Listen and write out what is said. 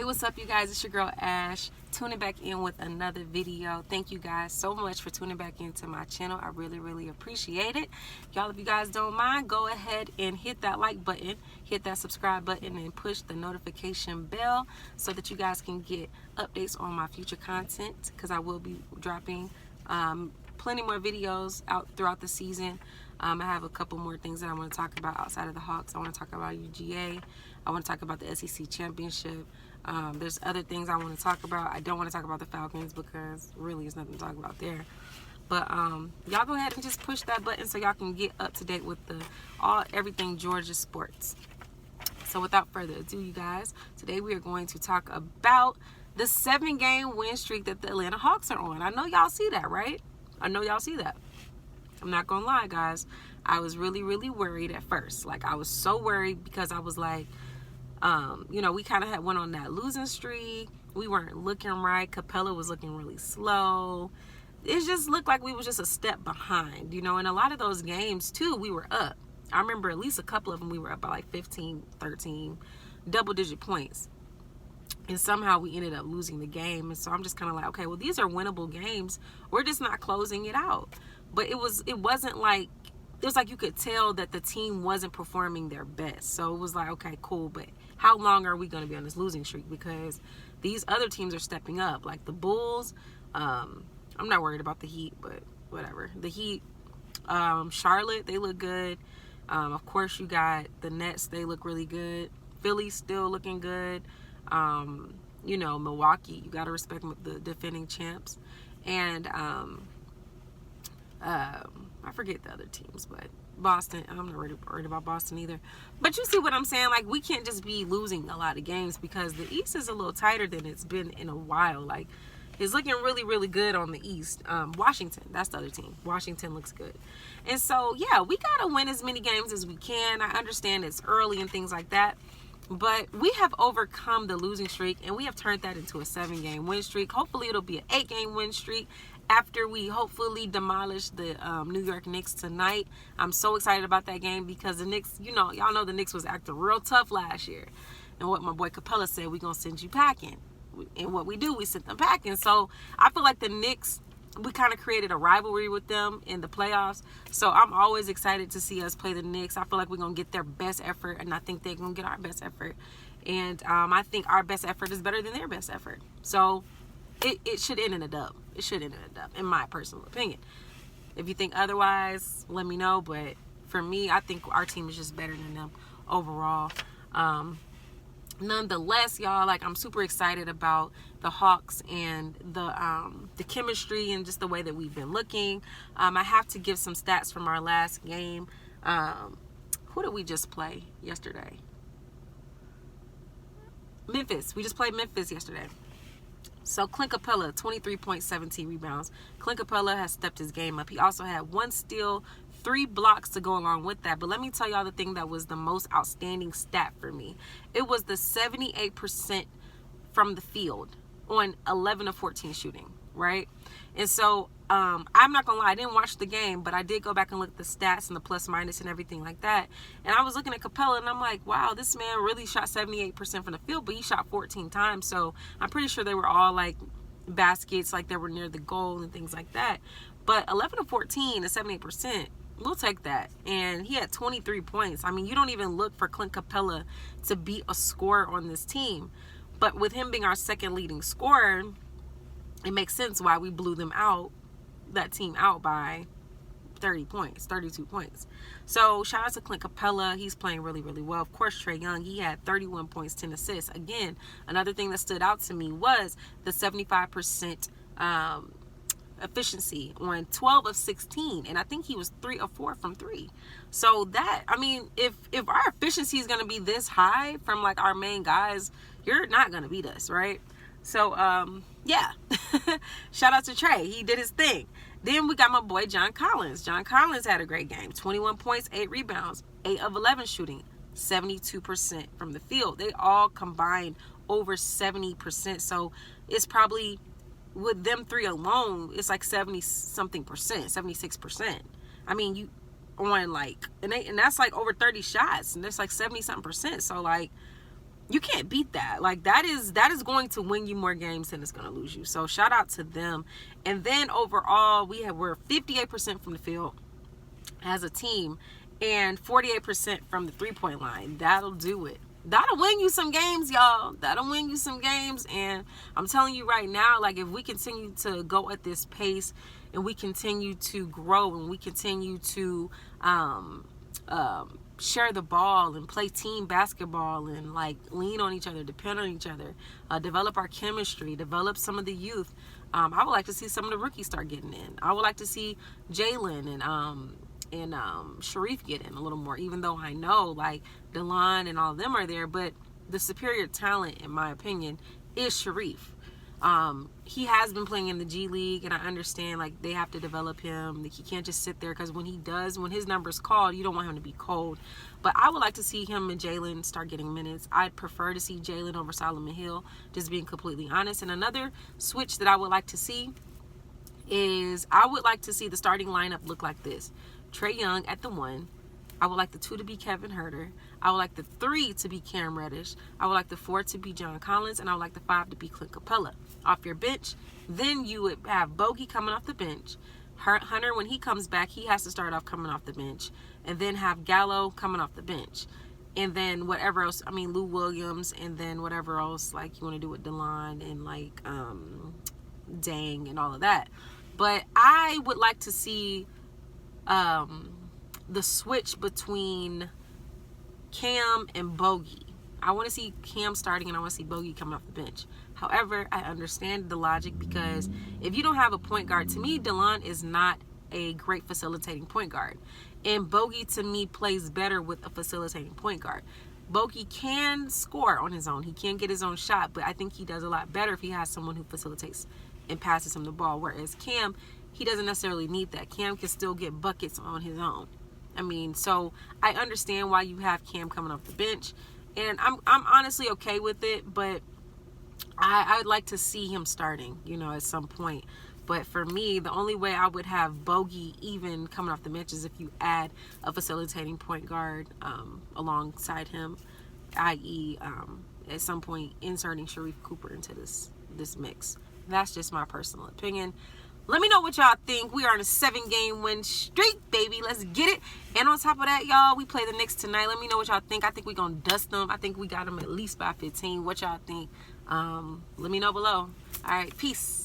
Hey, what's up, you guys? It's your girl Ash, tuning back in with another video. Thank you guys so much for tuning back into my channel. I really appreciate it. Y'all, if you guys don't mind, go ahead and hit that like button, hit that subscribe button, and push the notification bell so that you guys can get updates on my future content, because I will be dropping plenty more videos out throughout the season. I have a couple more things that I want to talk about outside of the Hawks. I want to talk about UGA. I want to talk about the SEC championship. There's other things I want to talk about. I don't want to talk about the Falcons because really there's nothing to talk about there. But y'all go ahead and just push that button so y'all can get up to date with everything Georgia sports. So without further ado, you guys, today we are going to talk about the 7-game win streak that the Atlanta Hawks are on. I know y'all see that, right? I know y'all see that. I'm not gonna lie, guys. I was really worried at first. Like, I was so worried because I was like, we kind of had went on that losing streak. We weren't looking right. Capella was looking really slow. It just looked like we was just a step behind, and a lot of those games too, we were up. I remember at least a couple of them we were up by like 15, 13, double-digit points. And somehow we ended up losing the game. And so I'm just kind of like, okay, well, these are winnable games. We're just not closing it out. But it wasn't like, it was like you could tell that the team wasn't performing their best. So it was like, okay, cool, but how long are we going to be on this losing streak? Because these other teams are stepping up. Like the Bulls, I'm not worried about the Heat, but whatever. The Heat, Charlotte, they look good. Of course, you got the Nets, they look really good. Philly's still looking good. Milwaukee, you got to respect the defending champs. And I forget the other teams, but Boston, I'm not worried about Boston either. But you see what I'm saying? Like, we can't just be losing a lot of games because the East is a little tighter than it's been in a while. Like, it's looking really good on the East. Washington, that's the other team. Washington looks good. And so, yeah, we got to win as many games as we can. I understand it's early and things like that. But we have overcome the losing streak, and we have turned that into a 7-game win streak. Hopefully, it'll be an 8-game win streak after we hopefully demolish the New York Knicks tonight. I'm so excited about that game because the Knicks, y'all know the Knicks was acting real tough last year. And what my boy Capella said, we're going to send you packing. And what we do, we sent them packing. So I feel like the Knicks, we kind of created a rivalry with them in the playoffs. So I'm always excited to see us play the Knicks. I feel like we're going to get their best effort, and I think they're going to get our best effort. And I think our best effort is better than their best effort. So it should end in a dub. It should end in a dub, in my personal opinion. If you think otherwise, let me know. But for me, I think our team is just better than them overall. Nonetheless, y'all, like, I'm super excited about the Hawks and the chemistry and just the way that we've been looking. I have to give some stats from our last game. Who did we just play yesterday? Memphis. We just played Memphis yesterday. So Clint Capella, 23.17 rebounds. Clint Capella has stepped his game up. He also had 1 steal, 3 blocks to go along with that. But let me tell y'all the thing that was the most outstanding stat for me. It was the 78% from the field on 11 of 14 shooting, right? And so I'm not gonna lie, I didn't watch the game, but I did go back and look at the stats and the plus minus and everything like that. And I was looking at Capella and I'm like, wow, this man really shot 78% from the field, but he shot 14 times. So I'm pretty sure they were all like baskets, like they were near the goal and things like that. But 11 of 14 is 78%. We'll take that. And he had 23 points. I mean, you don't even look for Clint Capella to be a scorer on this team. But with him being our second leading scorer, it makes sense why we blew that team out by 30 points, 32 points. So shout out to Clint Capella. He's playing really well. Of course, Trae Young, he had 31 points, 10 assists. Again, another thing that stood out to me was the 75% efficiency on 12 of 16. And I think he was 3 of 4 from 3. So that, I mean, if our efficiency is going to be this high from like our main guys, you're not going to beat us, right? So, yeah, shout out to Trae. He did his thing. Then we got my boy John Collins. John Collins had a great game. 21 points, 8 rebounds, 8 of 11 shooting, 72% from the field. They all combined over 70%. So it's probably, with them 3 alone, it's like 70-something percent, 76%. I mean, you on like, and that's like over 30 shots, and that's like 70-something percent. So like, you can't beat that. Like, that is going to win you more games than it's going to lose you. So shout out to them. And then overall, we're 58% from the field as a team and 48% from the 3-point line. That'll do it. That'll win you some games, y'all. That'll win you some games. And I'm telling you right now, like, if we continue to go at this pace and we continue to grow and we continue to share the ball and play team basketball and, like, lean on each other, depend on each other, develop our chemistry, develop some of the youth, I would like to see some of the rookies start getting in. I would like to see Jalen and Sharif get in a little more, even though I know, like, DeLon and all of them are there, but the superior talent, in my opinion, is Sharif. He has been playing in the G League, and I understand, like, they have to develop him. Like, he can't just sit there, because when his number's called, you don't want him to be cold. But I would like to see him and Jalen start getting minutes. I'd prefer to see Jalen over Solomon Hill, just being completely honest. And another switch that I would like to see is I would like to see the starting lineup look like this. Trae Young at the 1. I would like the 2 to be Kevin Huerter. I would like the 3 to be Cam Reddish. I would like the 4 to be John Collins. And I would like the 5 to be Clint Capella. Off your bench, then you would have Bogey coming off the bench. Hunter, when he comes back, he has to start off coming off the bench. And then have Gallo coming off the bench. And then whatever else, I mean, Lou Williams. And then whatever else, like, you want to do with DeLon and, like, Dang and all of that. But I would like to see the switch between Cam and Bogey. I want to see Cam starting, and I want to see Bogey coming off the bench. However, I understand the logic, because if you don't have a point guard, to me, DeLon is not a great facilitating point guard. And Bogey, to me, plays better with a facilitating point guard. Bogey can score on his own. He can get his own shot, but I think he does a lot better if he has someone who facilitates and passes him the ball. Whereas Cam, he doesn't necessarily need that. Cam can still get buckets on his own. I mean, so I understand why you have Cam coming off the bench, and I'm honestly okay with it, but I'd like to see him starting, you know, at some point. But for me, the only way I would have Bogey even coming off the bench is if you add a facilitating point guard alongside him, i.e. At some point inserting Sharif Cooper into this mix. That's just my personal opinion. Let me know what y'all think. We are on a 7-game win streak, baby. Let's get it. And on top of that, y'all, we play the Knicks tonight. Let me know what y'all think. I think we're going to dust them. I think we got them at least by 15. What y'all think? Let me know below. All right, peace.